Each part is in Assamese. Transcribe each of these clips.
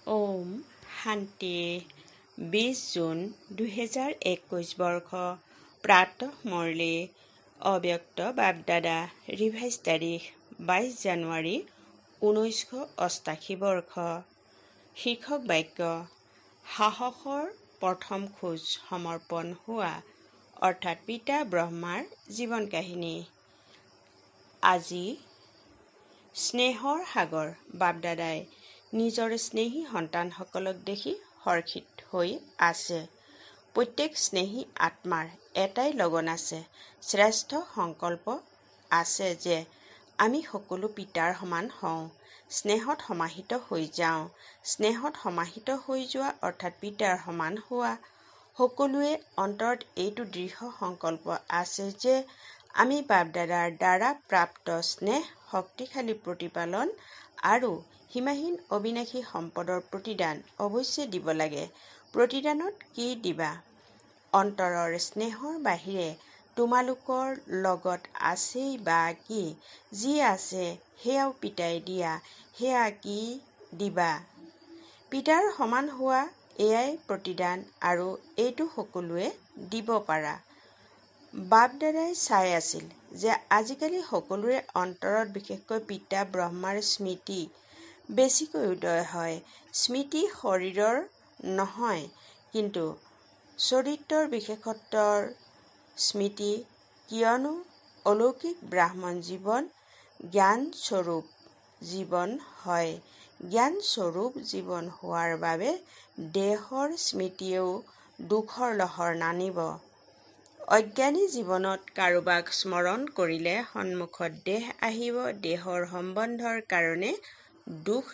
ওম শান্তি 20 জুন 2021 বৰ্ষ প্ৰাতঃ মুৰলী অব্যক্ত বাপদাদা ৰিভাইজ তাৰিখ 22 জানুৱাৰী 1988 বৰ্ষ শীৰ্ষক বাক্য সাহসৰ প্ৰথম খোজ সমৰ্পণ হোৱা অৰ্থাৎ পিতা ব্ৰহ্মাৰ জীৱন কাহিনী। আজি স্নেহৰ সাগৰ বাপদাদাই নিজৰ স্নেহী সন্তানসকলক দেখি হৰ্ষিত হৈ আছে। প্ৰত্যেক স্নেহী আত্মাৰ এটাই লগন আছে, শ্ৰেষ্ঠ সংকল্প আছে যে আমি সকলো পিতাৰ সমান হওঁ, স্নেহত সমাহিত হৈ যাওঁ। স্নেহত সমাহিত হৈ যোৱা অৰ্থাৎ পিতাৰ সমান হোৱা। সকলোৱে অন্তৰত এইটো দৃঢ় সংকল্প আছে যে আমি বাপদাদাৰ দ্বাৰা প্ৰাপ্ত স্নেহ, শক্তিশালী প্ৰতিপালন আৰু সীমাহীন অবিনাশী সম্পদৰ প্ৰতিদান অৱশ্যে দিব লাগে। প্ৰতিদানত কি দিবা? অন্তৰৰ স্নেহৰ বাহিৰে তোমালোকৰ লগত আছেই বা কি? যি আছে সেয়াও পিতাই দিয়া, সেয়া কি দিবা? পিতাৰ সমান হোৱা, এয়াই প্ৰতিদান আৰু এইটো সকলোৱে দিব পাৰা। বাপদাদাই চাই আছিল যে আজিকালি সকলোৰে অন্তৰত বিশেষকৈ পিতা ব্ৰহ্মাৰ স্মৃতি বেছিকৈ উদয় হয়। স্মৃতি শৰীৰৰ নহয়, কিন্তু চৰিত্ৰৰ বিশেষত্বৰ স্মৃতি, কিয়নো অলৌকিক ব্ৰাহ্মণ জীৱন জ্ঞানস্বৰূপ জীৱন হয়। জ্ঞানস্বৰূপ জীৱন হোৱাৰ বাবে দেহৰ স্মৃতিয়েও দুখৰ লহৰ নানিব। অজ্ঞানী জীৱনত কাৰোবাক স্মৰণ কৰিলে সন্মুখত দেহ আহিব, দেহৰ সম্বন্ধৰ কাৰণে দুখ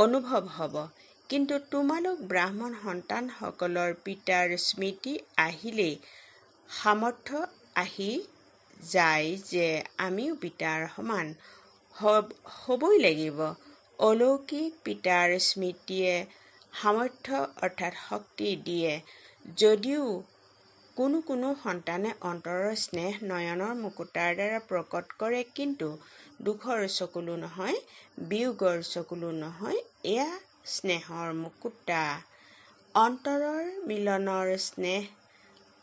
অনুভৱ হ'ব। কিন্তু তোমালোক ব্ৰাহ্মণ সন্তানসকলৰ পিতাৰ স্মৃতি আহিলেই সামৰ্থ্য আহি যায় যে আমিও পিতাৰ সমান হ'বই লাগিব। অলৌকিক পিতাৰ স্মৃতিয়ে সামৰ্থ্য অৰ্থাৎ শক্তি দিয়ে। যদিও কোনো কোনো সন্তানে অন্তৰৰ স্নেহ নয়নৰ মুকুতাৰ দ্বাৰা প্ৰকট কৰে, কিন্তু দুখৰ চকুলো নহয়, বিয়োগৰ চকুলো নহয়, এয়া স্নেহৰ মুকুতা। অন্তৰৰ মিলনৰ স্নেহ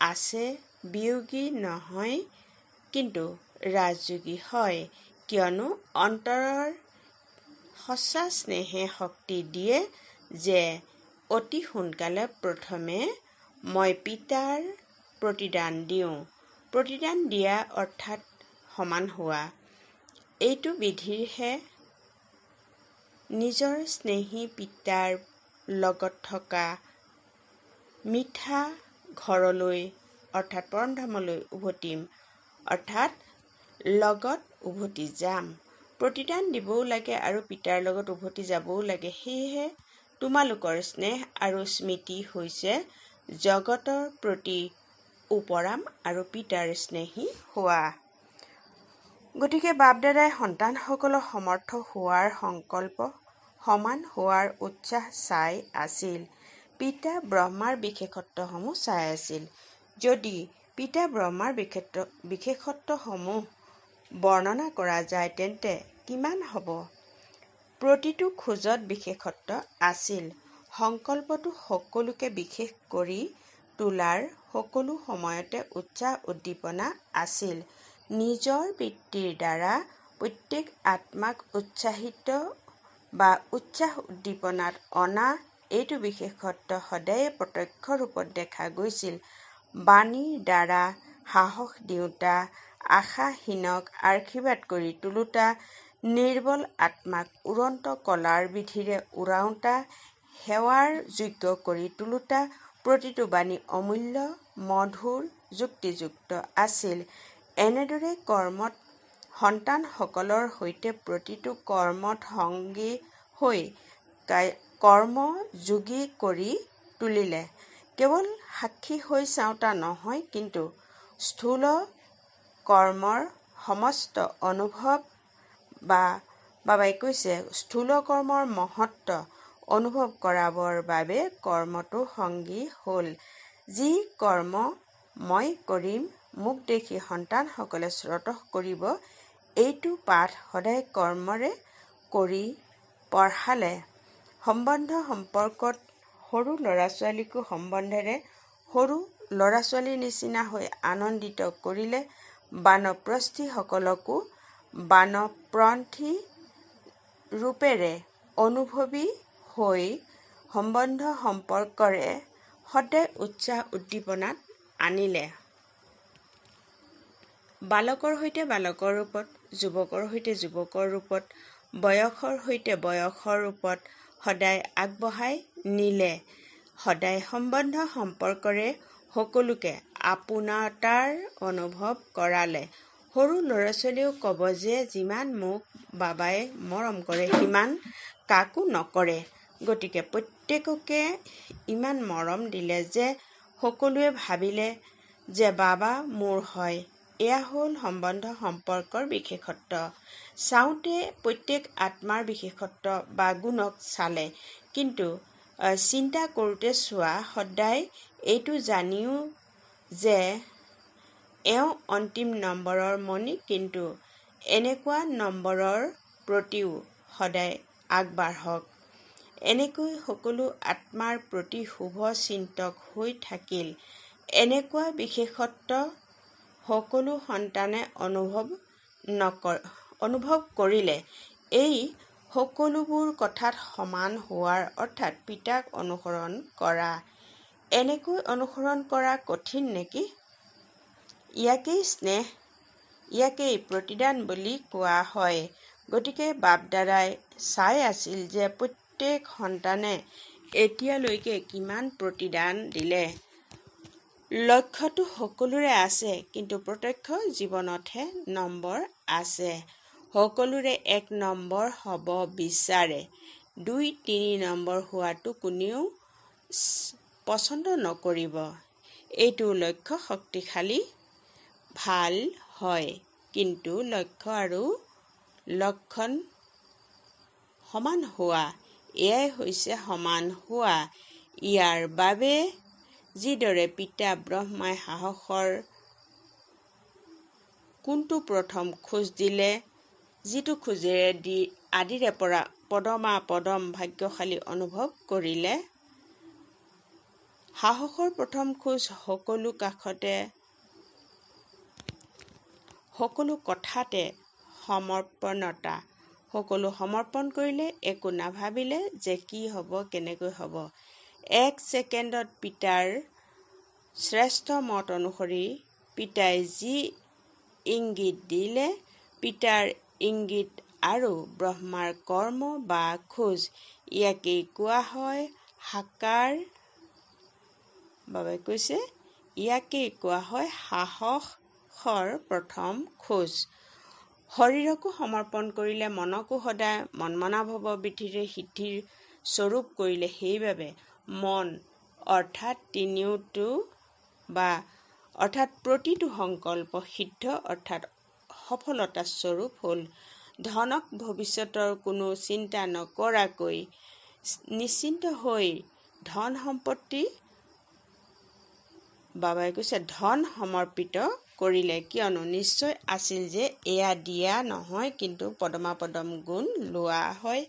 আছে, বিয়োগী নহয়, কিন্তু ৰাজযোগী হয়। কিয়নো অন্তৰৰ সঁচা স্নেহে শক্তি দিয়ে যে অতি সোনকালে প্ৰথমে মই পিতাৰ প্ৰতিদান দিওঁ। প্ৰতিদান দিয়া অৰ্থাৎ সমান হোৱা। এইটো বিধিৰহে নিজৰ স্নেহী পিতাৰ লগত থকা মিঠা ঘৰলৈ অৰ্থাৎ পৰমধামলৈ উভতিম, অৰ্থাৎ লগত উভতি যাম। প্ৰতিদান দিবও লাগে আৰু পিতাৰ লগত উভতি যাবও লাগে। সেয়েহে তোমালোকৰ স্নেহ আৰু স্মৃতি হৈছে জগতৰ প্ৰতি উপৰাম আৰু পিতাৰ স্নেহী হোৱা। গতিকে বাপদাদাই সন্তানসকলক সমৰ্থ হোৱাৰ সংকল্প, সমান হোৱাৰ উৎসাহ চাই আছিল। পিতা ব্ৰহ্মাৰ বিশেষত্বসমূহ চাই আছিল। যদি পিতা ব্ৰহ্মাৰ বিশেষত্বসমূহ বৰ্ণনা কৰা যায় তেন্তে কিমান হ'ব? প্ৰতিটো খোজত বিশেষত্ব আছিল। সংকল্পটো সকলোকে বিশেষ কৰি তোলাৰ সকলো সময়তে উৎসাহ উদ্দীপনা আছিল। নিজৰ বৃত্তিৰ দ্বাৰা প্ৰত্যেক আত্মাক উৎসাহিত বা উৎসাহ উদ্দীপনাত অনা এইটো বিশেষত্ব সদায়ে প্ৰত্যক্ষ ৰূপত দেখা গৈছিল। বাণীৰ দ্বাৰা সাহস দিওঁতা, আশাহীনক আশীৰ্বাদ কৰি তোলোতা, নিৰ্বল আত্মাক উড়ন্ত কলাৰ বিধিৰে উৰাওঁতা, সেৱাৰ যোগ্য কৰি তোলোতা, প্ৰতিটো বাণী অমূল্য, মধুৰ, যুক্তিযুক্ত আছিল। এনেদৰে কৰ্মত সন্তানসকলৰ সৈতে প্ৰতিটো কৰ্মত সংগী হৈ কৰ্মযোগী কৰি তুলিলে। কেৱল সাক্ষী হৈ চাওঁতা নহয়, কিন্তু স্থূল কৰ্মৰ সমস্ত অনুভৱ বাবাই কৈছে, স্থূল কৰ্মৰ মহত্ব অনুভৱ কৰাবৰ বাবে কৰ্মটো সংগী হ'ল। যি কৰ্ম মই কৰিম, মোক দেখি সন্তানসকলে স্বতঃ কৰিব, এইটো পাঠ সদায় কৰ্মৰে কৰি পঢ়ালে সম্বন্ধ সম্পৰ্কত সৰু ল'ৰা ছোৱালীকো সম্বন্ধেৰে সৰু ল'ৰা ছোৱালীৰ নিচিনা হৈ আনন্দিত কৰিলে বানপ্ৰস্থীসকলকো বানপ্ৰস্থী ৰূপেৰে অনুভৱী হৈ সম্বন্ধ সম্পৰ্কৰে সদায় উৎসাহ উদ্দীপনাত আনিলে। বালকৰ সৈতে বালকৰ ৰূপত, যুৱকৰ সৈতে যুৱকৰ ৰূপত, বয়সৰ সৈতে বয়সৰ ৰূপত সদায় আগবঢ়াই নিলে। সদায় সম্বন্ধ সম্পৰ্কৰে সকলোকে আপোনতাৰ অনুভৱ কৰালে। সৰু ল'ৰা ছোৱালীয়েও ক'ব যে যিমান মোক বাবাই মৰম কৰে সিমান কাকো নকৰে। গতিকে প্ৰত্যেককে ইমান মৰম দিলে যে সকলোৱে ভাবিলে যে বাবা মোৰ হয়। এয়া হ'ল সম্বন্ধ সম্পৰ্কৰ বিশেষত্ব। চাওঁতে প্ৰত্যেক আত্মাৰ বিশেষত্ব বা গুণক চালে, কিন্তু চিন্তা কৰোঁতে চোৱা সদায় এইটো জানিও যে এওঁ অন্তিম নম্বৰৰ মণি, কিন্তু এনেকুৱা নম্বৰৰ প্ৰতিও সদায় আগবাঢ়ক। এনেকৈ সকলো আত্মাৰ প্ৰতি শুভ চিন্তক হৈ থাকিল। এনেকুৱা বিশেষত্ব সকলো সন্তানে অনুভৱ কৰিলে। এই সকলোবোৰ কথাত সমান হোৱাৰ অৰ্থাৎ পিতাক অনুসৰণ কৰা। এনেকৈ অনুসৰণ কৰা কঠিন নেকি? ইয়াকেই স্নেহ, ইয়াকেই প্ৰতিদান বুলি কোৱা হয়। গতিকে বাপ দাদাই চাই আছিল যে প্ৰত্যেক সন্তানে এতিয়ালৈকে কিমান প্ৰতিদান দিলে। লক্ষ্যটো সকলোৰে আছে, কিন্তু প্ৰত্যক্ষ জীৱনতহে নম্বৰ আছে। সকলোৰে 1 নম্বৰ হ'ব বিচাৰে, 2-3 নম্বৰ হোৱাটো কোনেও পচন্দ নকৰিব। এইটো লক্ষ্য শক্তিশালী ভাল হয়, কিন্তু লক্ষ্য আৰু লক্ষণ সমান হোৱা, এয়াই হৈছে সমান হোৱা। ইয়াৰ বাবে যিদৰে পিতা ব্ৰহ্মাই সাহসৰ কোনটো প্ৰথম খোজ দিলে, যিটো খোজেৰে আদিৰে পৰা পদমা-পদম ভাগ্যশালী অনুভৱ কৰিলে। সাহসৰ প্ৰথম খোজ সকলো কাষতে, সকলো কথাতে সমৰ্পণতা। সকলো সমৰ্পণ কৰিলে, একো নাভাবিলে যে কি হ'ব কেনেকৈ হ'ব। 1 ছেকেণ্ডত পিতাৰ শ্ৰেষ্ঠ মত অনুসৰি পিতাই যি ইংগিত দিলে, পিতাৰ ইংগিত আৰু ব্ৰহ্মাৰ কৰ্ম বা খোজ, ইয়াকেই কোৱা হয় সাকাৰ। বাবাই কৈছে ইয়াকেই কোৱা হয় সাহসৰ প্ৰথম খোজ। শৰীৰকো সমৰ্পণ কৰিলে, মনকো সদায় মন্মনাভৱ বৃদ্ধিৰে সিদ্ধিৰ স্বৰূপ কৰিলে। সেইবাবে মন অৰ্থাৎ প্ৰতিটো সংকল্প সিদ্ধ অৰ্থাৎ সফলতা স্বৰূপ হ'ল। ধনক ভৱিষ্যতৰ কোনো চিন্তা নকৰাকৈ নিশ্চিন্ত হৈ ধন সম্পত্তি বাবাই কৈছে ধন সমৰ্পিত কৰিলে, কিয়নো নিশ্চয় আছিল যে এয়া দিয়া নহয়, কিন্তু পদমাপদম গুণ লোৱা হয়।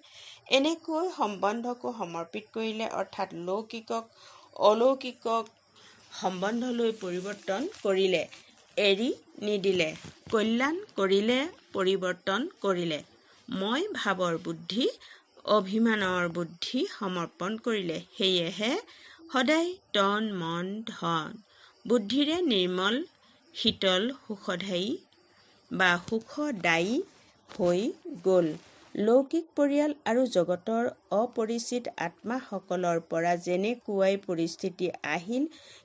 এনেকৈ সম্বন্ধকো সমৰ্পিত কৰিলে, অৰ্থাৎ লৌকিকক অলৌকিকক সম্বন্ধলৈ পৰিৱৰ্তন কৰিলে, এৰি নিদিলে। কল্যাণ কৰিলে, পৰিৱৰ্তন কৰিলে। মই ভাৱৰ বুদ্ধি, অভিমানৰ বুদ্ধি সমৰ্পণ কৰিলে। সেয়েহে সদায় তন মন ধন বুদ্ধিৰে নিৰ্মল শীতল সুখদায়ী হৈ গ'ল। লৌকিক পৰিয়াল আৰু জগতৰ অপৰিচিত আত্মাসকলৰ পৰা যেনেকুৱাই পৰিস্থিতি আহিল,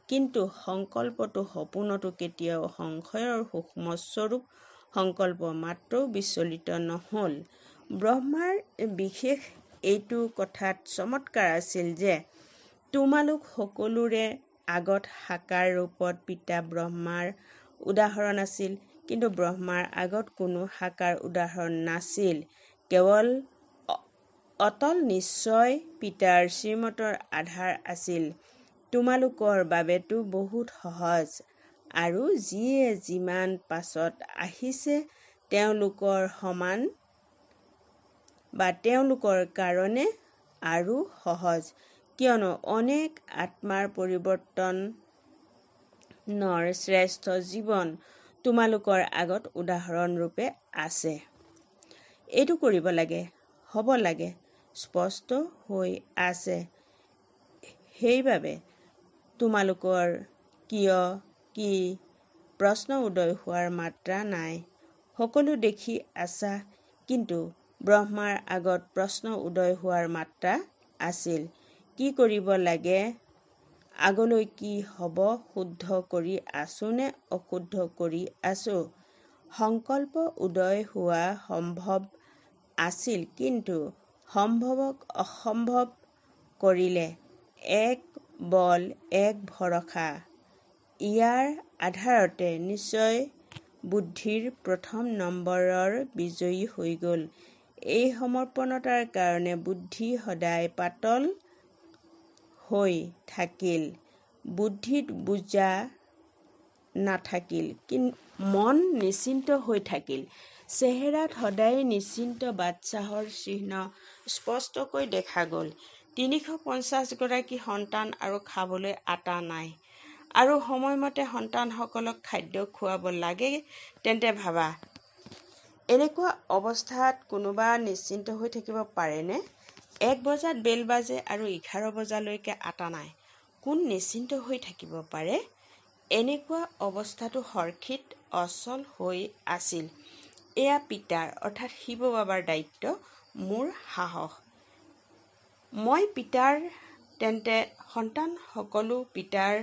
কিন্তু সংকল্পটো সপোনতো কেতিয়াও সংশয়ৰ সূক্ষ্ম স্বৰূপ সংকল্প মাত্ৰও বিচলিত নহ'ল। ব্ৰহ্মাৰ বিশেষ এইটো কথাত চমৎকাৰ আছিল যে তোমালোক সকলোৰে আগত সাকাৰ ৰূপত পিতা ব্ৰহ্মাৰ উদাহৰণ আছিল, কিন্তু ব্ৰহ্মাৰ আগত কোনো সাকাৰ উদাহৰণ নাছিল। কেৱল অতল নিশ্চয় পিতাৰ শ্ৰীমতৰ আধাৰ আছিল। তোমালোকৰ বাবেতো বহুত সহজ, আৰু যিয়ে যিমান পাছত আহিছে তেওঁলোকৰ সমান বা তেওঁলোকৰ কাৰণে আৰু সহজ, কিয়নো অনেক আত্মাৰ পৰিৱৰ্তনৰ শ্ৰেষ্ঠ জীৱন তোমালোকৰ আগত উদাহৰণৰূপে আছে। এইটো কৰিব লাগে, হ'ব লাগে, স্পষ্ট হৈ আছে। সেইবাবে তোমালোকৰ কিয়, কি প্ৰশ্ন উদয় হোৱাৰ মাত্ৰা নাই। সকলো দেখি আছা, কিন্তু ব্ৰহ্মাৰ আগত প্ৰশ্ন উদয় হোৱাৰ মাত্ৰা আছিল। কি কৰিব লাগে, আগলৈ কি হ'ব, শুদ্ধ কৰি আছো নে অশুদ্ধ কৰি আছো? সংকল্প উদয় হোৱা সম্ভৱ আছিল, কিন্তু সম্ভৱক অসম্ভৱ কৰিলে। এক বল, এক ভৰসা, ইয়াৰ আধাৰতে নিশ্চয় বুদ্ধিৰ প্ৰথম নম্বৰৰ বিজয়ী হৈ গ'ল। এই সমৰ্পণতাৰ কাৰণে বুদ্ধি সদায় পাতল হৈ থাকিল, বুদ্ধিত বোজা নাথাকিল, মন নিশ্চিন্ত হৈ থাকিল। চেহেৰাত সদায় নিশ্চিন্ত বাদশ্বাহৰ চিহ্ন স্পষ্টকৈ দেখা গ'ল। ৩৫০ গৰাকী সন্তান আৰু খাবলৈ আটা নাই, আৰু সময়মতে সন্তানসকলক খাদ্য খুৱাব লাগে তেন্তে ভাবা, এনেকুৱা অৱস্থাত কোনোবা নিশ্চিন্ত হৈ থাকিব পাৰেনে? ১ বজাত বেল বাজে আৰু ১১ বজালৈকে আটা নাই। কোন নিশ্চিন্ত হৈ থাকিব পাৰে? এনেকুৱা অৱস্থাতো হৰ্ষিত অচল হৈ আছিল। এয়া পিতাৰ অৰ্থাৎ শিৱ বাবাৰ দায়িত্ব, মোৰ সাহস। মই পিতাৰ, তেন্তে সন্তান সকলো পিতাৰ।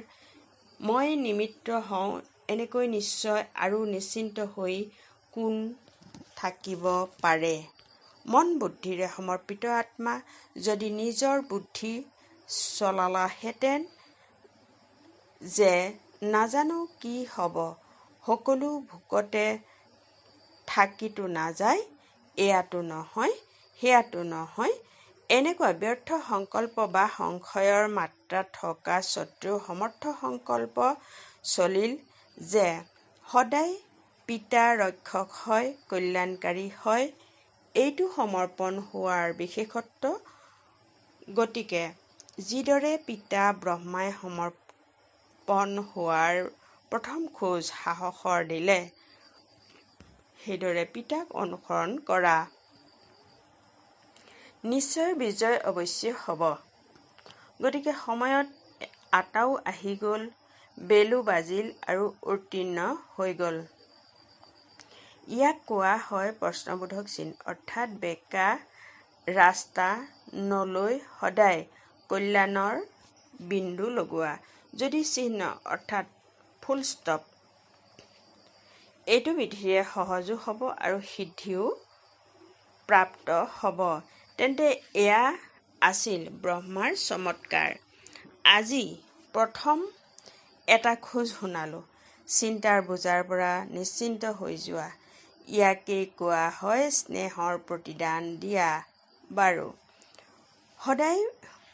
মই নিমিত্ত হওঁ, এনেকৈ নিশ্চয় আৰু নিশ্চিন্ত হৈ কোন থাকিব পাৰে? মন বুদ্ধিৰে সমৰ্পিত আত্মা যদি নিজৰ বুদ্ধি চলালাহেঁতেন যে নাজানো কি হ'ব, সকলো ভোকতে থাকিতো নাযায়, এয়াতো নহয়, সেয়াতো নহয়, এনেকুৱা ব্যৰ্থ সংকল্প বা সংশয়ৰ মাত্ৰা থকা স্বত্বেও সমৰ্থ সংকল্প চলিল যে সদায় পিতা ৰক্ষক হয়, কল্যাণকাৰী হয়। এইটো সমৰ্পণ হোৱাৰ বিশেষত্ব। গতিকে যিদৰে পিতা ব্ৰহ্মাই সমৰ্পণ হোৱাৰ প্ৰথম খোজ সাহসৰ দিলে, সেইদৰে পিতাক অনুসৰণ কৰা। নিশ্চয় বিজয় অৱশ্যে হ'ব। গতিকে সময়ত আটাও আহি গ'ল, বেলো বাজিল আৰু উত্তীৰ্ণ হৈ গ'ল। ইয়াক কোৱা হয় প্ৰশ্নবোধক চিন, অৰ্থাৎ বেকা ৰাস্তা নলৈ সদায় কল্যাণৰ বিন্দু লগোৱা। যদি চিহ্ন অৰ্থাৎ ফুলষ্টপ এইটো বিধিৰে সহজো হ'ব আৰু সিদ্ধিও প্ৰাপ্ত হ'ব, তেন্তে এয়া আছিল ব্ৰহ্মাৰ চমৎকাৰ। আজি প্ৰথম এটা খোজ শুনালো, চিন্তাৰ বোজাৰ পৰা নিশ্চিন্ত হৈ যোৱা। ইয়াকেই কোৱা হয় স্নেহৰ প্ৰতিদান দিয়া। বাৰু, সদায়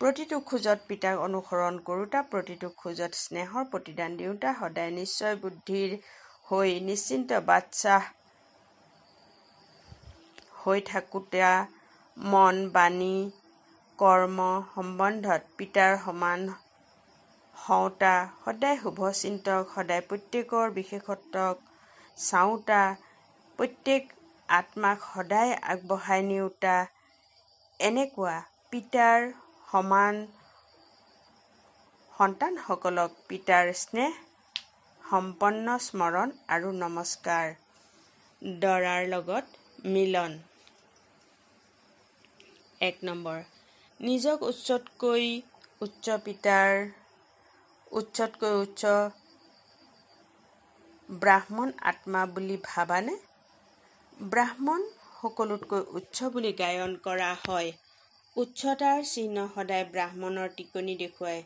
প্ৰতিটো খোজত পিতাক অনুসৰণ কৰোঁতা, প্ৰতিটো খোজত স্নেহৰ প্ৰতিদান দিওঁতা, সদায় নিশ্চয় বুদ্ধিৰ হৈ নিশ্চিন্ত বাদশ্বাহ হৈ থাকোঁতা, মন, বাণী, কৰ্ম সম্বন্ধত পিতাৰ সমান হওঁতা, সদায় শুভচিন্তক, সদায় প্ৰত্যেকৰ বিশেষত্বক চাওঁতা, প্ৰত্যেক আত্মাক সদায় আগবঢ়াই নিওঁতা, এনেকুৱা পিতাৰ সমান সন্তানসকলক পিতাৰ স্নেহ সম্পন্ন স্মৰণ আৰু নমস্কাৰ। দৰাৰ লগত মিলন। ১ নম্বৰ, নিজক উচ্চতকৈ উচ্চ পিতাৰ উচ্চতকৈ উচ্চ ব্ৰাহ্মণ আত্মা বুলি ভাবানে? ব্ৰাহ্মণ সকলোতকৈ উচ্চ বুলি গায়ন কৰা হয়। উচ্চতাৰ চিহ্ন সদায় ব্ৰাহ্মণৰ টিকনি দেখুৱায়।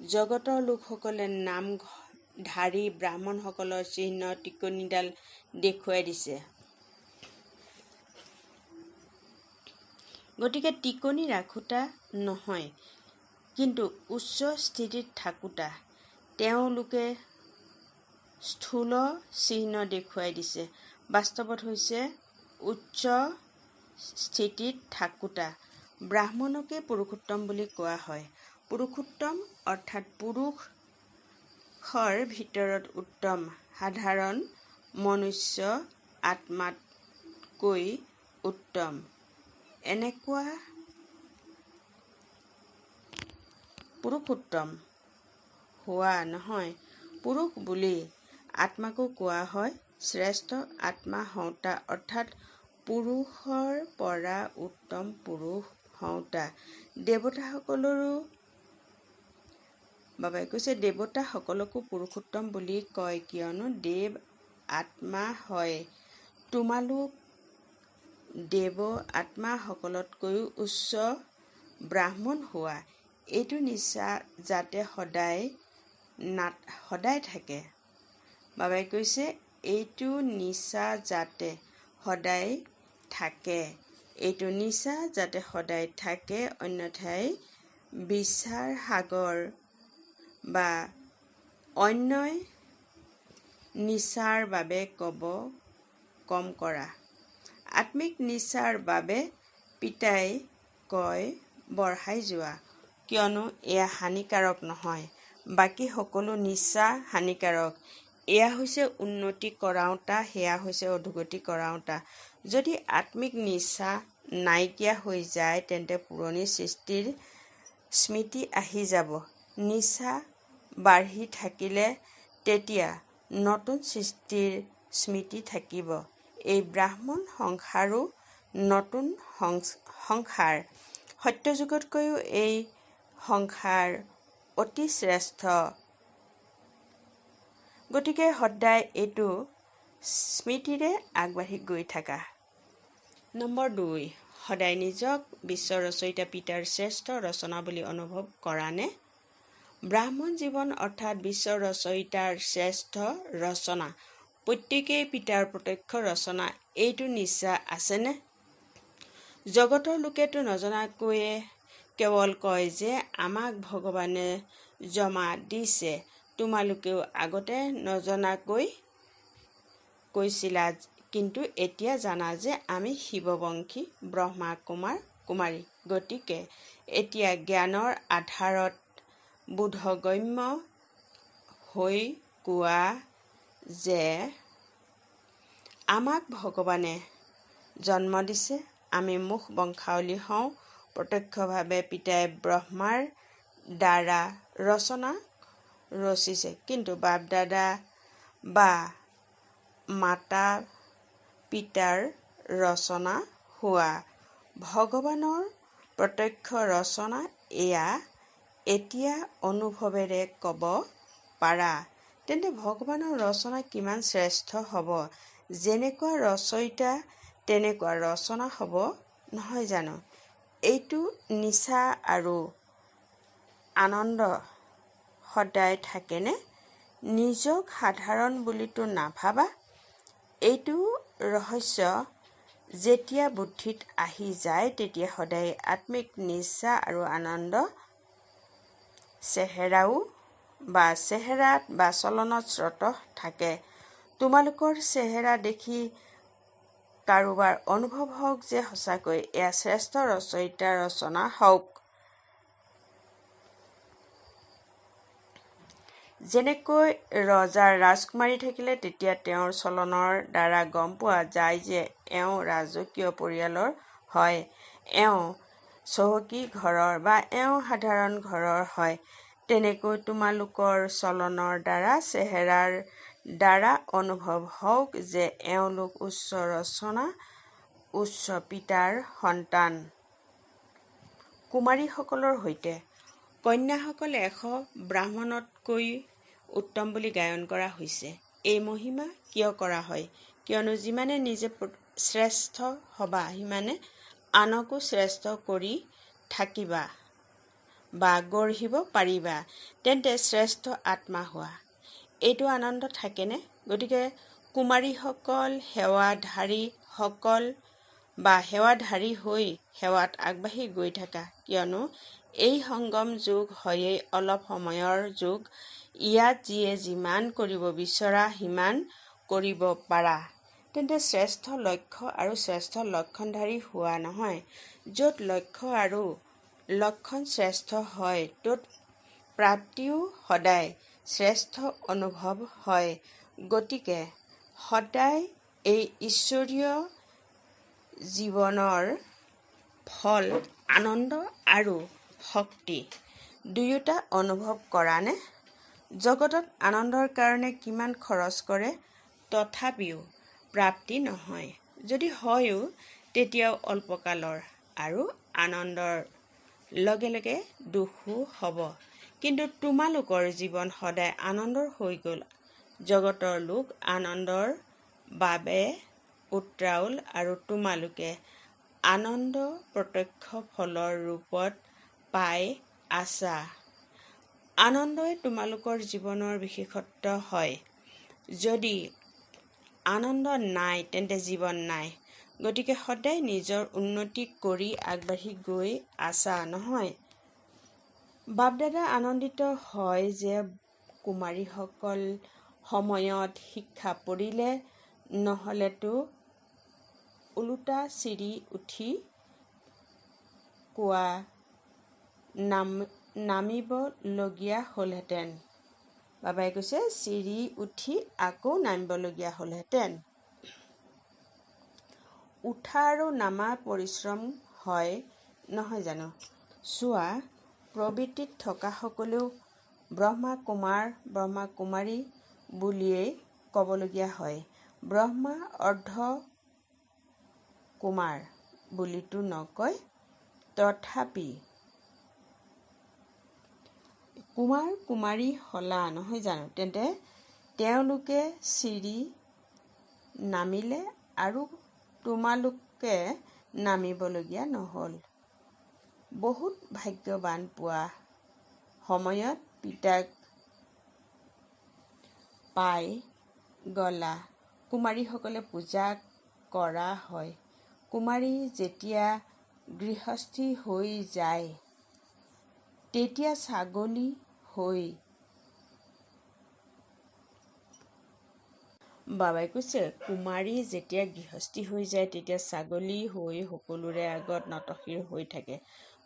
জগতৰ লোকসকলে নামধাৰী ব্ৰাহ্মণসকলৰ চিহ্ন টিকনিডাল দেখুৱাই দিছে। গতিকে টিকনি ৰাখোঁতা নহয়, কিন্তু উচ্চ স্থিতিত থাকোঁতা তেওঁলোকে স্থূল চিহ্ন দেখুৱাই দিছে। বাস্তৱত হৈছে উচ্চ স্থিতিত থাকোঁতা। ব্ৰাহ্মণকে পুৰুষোত্তম বুলি কোৱা হয়। পুৰুষোত্তম অৰ্থাৎ পুৰুষৰ ভিতৰত উত্তম, সাধাৰণ মনুষ্য আত্মাতকৈ উত্তম, এনেকুৱা পুৰুষোত্তম হোৱা নহয়। পুৰুষ বুলি আত্মাকো কোৱা হয়। শ্ৰেষ্ঠ আত্মা হওঁতা অৰ্থাৎ পুৰুষৰ পৰা উত্তম পুৰুষ হওঁতা। বাবাই কৈছে দেৱতাসকলকো পুৰুষোত্তম বুলি কয়, কিয়নো দেৱ আত্মা হয়। তোমালোক দেৱ আত্মাসকলতকৈও উচ্চ ব্ৰাহ্মণ হোৱা। এইটো নিচা যাতে সদায় থাকে। বাবাই কৈছে এইটো নিচা যাতে সদায় থাকে। এইটো নিচা যাতে সদায় থাকে, অন্যথাই বিচাৰ সাগৰ বা অন্যই নিচাৰ বাবে কম কৰা। আত্মিক নিচাৰ বাবে পিতাই কয় বঢ়াই যোৱা, কিয়নো এয়া হানিকাৰক নহয়। বাকী সকলো নিচা হানিকাৰক। এয়া হৈছে উন্নতি কৰাওঁতা, সেয়া হৈছে অধোগতি কৰাওঁতা। যদি আত্মিক নিচা নাইকিয়া হৈ যায়, তেন্তে পুৰণি সৃষ্টিৰ স্মৃতি আহি যাব। নিচা বাঢ়ি থাকিলে তেতিয়া নতুন সৃষ্টিৰ স্মৃতি থাকিব। এই ব্ৰাহ্মণ সংসাৰো নতুন সংসাৰ। সত্যযুগতকৈও এই সংসাৰ অতি শ্ৰেষ্ঠ। গতিকে সদায় এইটো স্মৃতিৰে আগবাঢ়ি গৈ থাকা। নম্বৰ 2, সদায় নিজক বিশ্ব ৰচয়িতা পিতাৰ শ্ৰেষ্ঠ ৰচনা বুলি অনুভৱ কৰানে? ব্ৰাহ্মণ জীৱন অৰ্থাৎ বিশ্ব ৰচয়িতাৰ শ্ৰেষ্ঠ ৰচনা। প্ৰত্যেকেই পিতাৰ প্ৰত্যক্ষ ৰচনা। এইটো নিশ্চয় আছেনে? জগতৰ লোকেতো নজনাকৈয়ে কেৱল কয় যে আমাক ভগৱানে জমা দিছে। তোমালোকেও আগতে নজনাকৈ কৈছিলা, কিন্তু এতিয়া জানা যে আমি শিৱবংশী ব্ৰহ্মা কুমাৰী। গতিকে এতিয়া জ্ঞানৰ আধাৰত বোধগম্য হৈ কোৱা যে আমাক ভগৱানে জন্ম দিছে, আমি মুখ বংশাৱলী হওঁ। প্ৰত্যক্ষভাৱে পিতাই ব্ৰহ্মাৰ দ্বাৰা ৰচনা ৰচিছে, কিন্তু বাপ দাদা বা মাতা পিতাৰ ৰচনা হোৱা ভগৱানৰ প্ৰত্যক্ষ ৰচনা এয়া এতিয়া অনুভৱেৰে ক'ব পাৰা। তেন্তে ভগৱানৰ ৰচনা কিমান শ্ৰেষ্ঠ হ'ব? যেনেকুৱা ৰচয়িতা তেনেকুৱা ৰচনা হ'ব নহয় জানো? এইটো নিচা আৰু আনন্দ সদায় থাকেনে? নিজক সাধাৰণ বুলিতো নাভাবা। এইটো ৰহস্য যেতিয়া বুদ্ধিত আহি যায়, তেতিয়া সদায় আত্মিক নিচা আৰু আনন্দ চেহেৰাত বা চলনত স্ৰত থাকে। তোমালোকৰ চেহেৰা দেখি কাৰোবাৰ অনুভৱ হওক যে সঁচাকৈ এয়া শ্ৰেষ্ঠ ৰচয়িতাৰ ৰচনা হওক। যেনেকৈ ৰজাৰ ৰাজকুমাৰী থাকিলে তেতিয়া তেওঁৰ চলনৰ দ্বাৰা গম পোৱা যায় যে এওঁ ৰাজকীয় পৰিয়ালৰ হয়, এওঁ চহকী ঘৰৰ বা এওঁ সাধাৰণ ঘৰৰ হয়, তেনেকৈ তোমালোকৰ চলনৰ দ্বাৰা চেহেৰাৰ দ্বাৰা অনুভৱ হওক যে এওঁলোক উচ্চ ৰচনা, উচ্চ পিতাৰ সন্তান। কুমাৰীসকলৰ সৈতে কন্যাসকল 100 ব্ৰাহ্মণতকৈ উত্তম বুলি গায়ন কৰা হৈছে। এই মহিমা কিয় কৰা হয়? কিয়নো যিমানে নিজে শ্ৰেষ্ঠ হবা, সিমানে আনকো শ্ৰেষ্ঠ কৰি থাকিবা বা গঢ়িব পাৰিবা। তেন্তে শ্ৰেষ্ঠ আত্মা হোৱা। এইটো আনন্দ থাকেনে? গতিকে কুমাৰীসকল সেৱাধাৰী হৈ সেৱাত আগবাঢ়ি গৈ থাকা, কিয়নো এই সংগম যুগ হয়েই অলপ সময়ৰ যুগ। ইয়াত যিয়ে যিমান কৰিব বিচৰা সিমান কৰিব পাৰা। তেন্তে শ্ৰেষ্ঠ লক্ষ্য আৰু শ্ৰেষ্ঠ লক্ষণধাৰী হোৱা নহয়। য'ত লক্ষ্য আৰু লক্ষণ শ্ৰেষ্ঠ হয় ত'ত প্ৰাপ্তিও সদায় শ্ৰেষ্ঠ অনুভৱ হয়। গতিকে সদায় এই ঈশ্বৰীয় জীৱনৰ ফল আনন্দ আৰু শক্তি দুয়োটা অনুভৱ কৰানে? জগতত আনন্দৰ কাৰণে কিমান খৰচ কৰে, তথাপিও প্ৰাপ্তি নহয়। যদি হয়ও তেতিয়াও অল্পকালৰ, আৰু আনন্দৰ লগে লগে দুখো হ'ব। কিন্তু তোমালোকৰ জীৱন সদায় আনন্দৰ হৈ গ'ল। জগতৰ লোক আনন্দৰ বাবে উত্ৰাৱল, আৰু তোমালোকে আনন্দ প্ৰত্যক্ষ ফলৰ ৰূপত পাই আছা। আনন্দই তোমালোকৰ জীৱনৰ বিশেষত্ব হয়। যদি আনন্দ নাই তেন্তে জীৱন নাই। গতিকে সদায় নিজৰ উন্নতি কৰি আগবাঢ়ি গৈ আছা নহয়? বাপ-দাদা আনন্দিত হয় যে কুমাৰীসকল সময়ত শিক্ষা পঢ়িলে, নহ'লেতো ওলোটা চিৰি উঠি কোৱা নামিবলগীয়া হ'লহেঁতেন। বাবাই কৈছে চিৰি উঠি আকৌ নামিবলগীয়া হ'লহেঁতেন। উঠা আৰু নামা পৰিশ্ৰম হয় নহয় জানো? চোৱা, প্ৰবৃত্তিত থকা সকলেও ব্ৰহ্মা কুমাৰ ব্ৰহ্মা কুমাৰী বুলিয়েই ক'বলগীয়া হয়। ব্ৰহ্মা অৰ্ধ কুমাৰ বুলিতো নকয়। তথাপি কুমাৰ কুমাৰী হলা নহয় জানো? তেন্তে তেওঁলোকে চিৰি নামিলে আৰু তোমালোকে নামিবলগীয়া নহ'ল। বহুত ভাগ্যৱান পোৱা সময়ত পিতাক পাই গ'লা। কুমাৰীসকলে পূজা কৰা হয়। কুমাৰী যেতিয়া গৃহস্থী হৈ যায় তেতিয়া ছাগলী হৈ। বাবাই কৈছে কুমাৰী যেতিয়া গৃহস্থী হৈ যায় তেতিয়া ছাগলী হৈ সকলোৰে আগত নতশিৰ হৈ থাকে।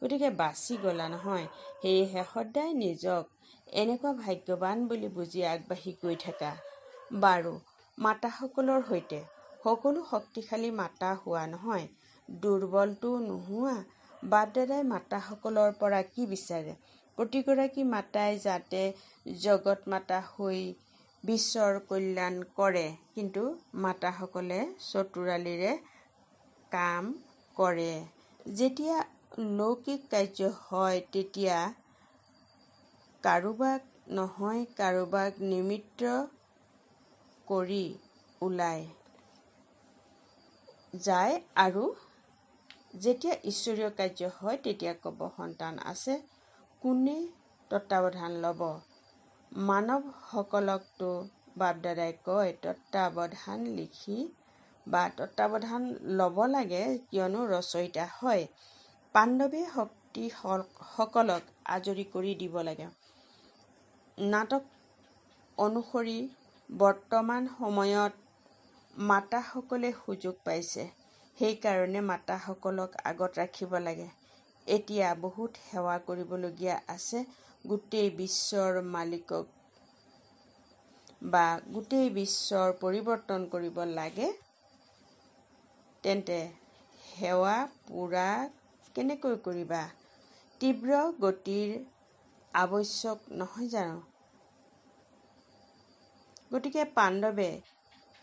গতিকে বাচি গ'লা নহয়। সেয়েহে সদায় নিজক এনেকুৱা ভাগ্যৱান বুলি বুজি আগবাঢ়ি গৈ থাকা। বাৰু, মাতাসকলৰ সৈতে সকলো শক্তিশালী মাতা হোৱা নহয়, দুৰ্বলটো নোহোৱা। বাপ-দাদাই মাতাসকলৰ পৰা কি বিচাৰে? প্ৰতিগৰাকী মাতাই যাতে জগত মাতা হৈ বিশ্বৰ কল্যাণ কৰে। কিন্তু মাতাসকলে চতুৰালিৰে কাম কৰে। যেতিয়া লৌকিক কাৰ্য হয় তেতিয়া কাৰোবাক নহয় কাৰোবাক নিমিত্ত কৰি ওলাই যায়, আৰু যেতিয়া ঈশ্বৰীয় কাৰ্য হয় তেতিয়া ক'ব সন্তান আছে, কোনে তত্বাৱধান ল'ব? মানৱসকলকতো বাপ-দাদাই কয় তত্বাৱধান লিখি বা তত্বাৱধান ল'ব লাগে, কিয়নো ৰচয়িতা হয়। পাণ্ডৱে শক্তিসকলক আজৰি কৰি দিব লাগে। নাটক অনুসৰি বৰ্তমান সময়ত মাতাসকলে সুযোগ পাইছে। সেইকাৰণে মাতাসকলক আগত ৰাখিব লাগে। এতিয়া বহুত সেৱা কৰিবলগীয়া আছে। গোটেই বিশ্বৰ মালিকক বা গোটেই বিশ্বৰ পৰিৱৰ্তন কৰিব লাগে। তেন্তে সেৱা পূৰা কেনেকৈ কৰিবা? তীব্ৰ গতিৰ আৱশ্যক নহয় জানো? গতিকে পাণ্ডৱে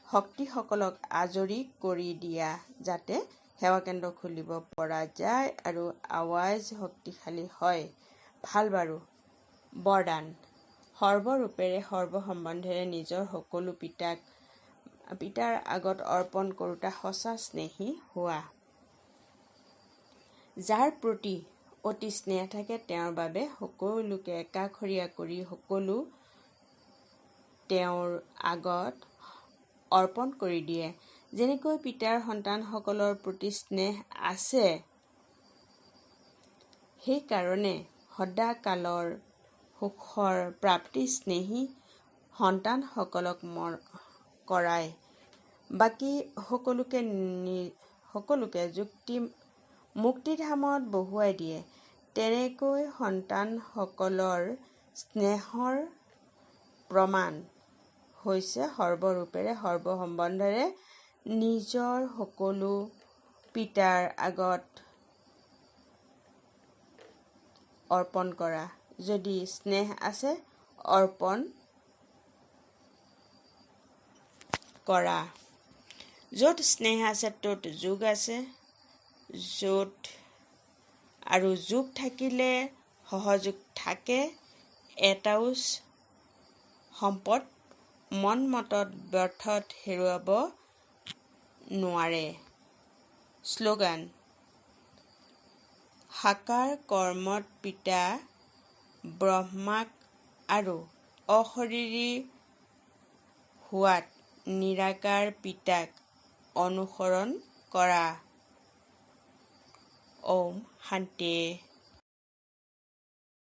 শক্তিসকলক আজৰি কৰি দিয়া যাতে সেৱাকেন্দ্ৰ খুলিব পৰা যায় আৰু আৱাজ শক্তিশালী হয়। ভাল বাৰু। বৰদান। সৰ্বৰূপেৰে সৰ্বসম্বন্ধেৰে নিজৰ সকলো পিতাৰ আগত অৰ্পণ কৰোঁতা সঁচা স্নেহী হোৱা। যাৰ প্ৰতি অতি স্নেহ থাকে তেওঁৰ বাবে সকলোকে একাষৰীয়া কৰি সকলো তেওঁৰ আগত অৰ্পণ কৰি দিয়ে। যেনেকৈ পিতাৰ সন্তানসকলৰ প্ৰতি স্নেহ আছে, সেইকাৰণে সদাকালৰ সুখৰ প্ৰাপ্তি স্নেহী সন্তানসকলক কৰায়। বাকী সকলোকে মুক্তিধামত বহুৱাই দিয়ে। তেনেকৈ সন্তানসকলৰ স্নেহৰ প্ৰমাণ হৈছে সৰ্বৰূপেৰে সৰ্বসম্বন্ধেৰে নিজৰ সকলো পিতাৰ আগত অৰ্পণ কৰা। যদি স্নেহ আছে, অৰ্পণ কৰা। য'ত স্নেহ আছে ত'ত যোগ আছে, আৰু যোগ থাকিলে সহযোগ থাকে। এটাও সম্পদ মনমতত ব্যৰ্থত হেৰুৱাব নোৱাৰে। শ্লোগান: সাকাৰ কৰ্মত পিতা ব্ৰহ্মাক আৰু অশৰীৰী হোৱাত নিৰাকাৰ পিতাক অনুসৰণ কৰা। ওম শান্তি।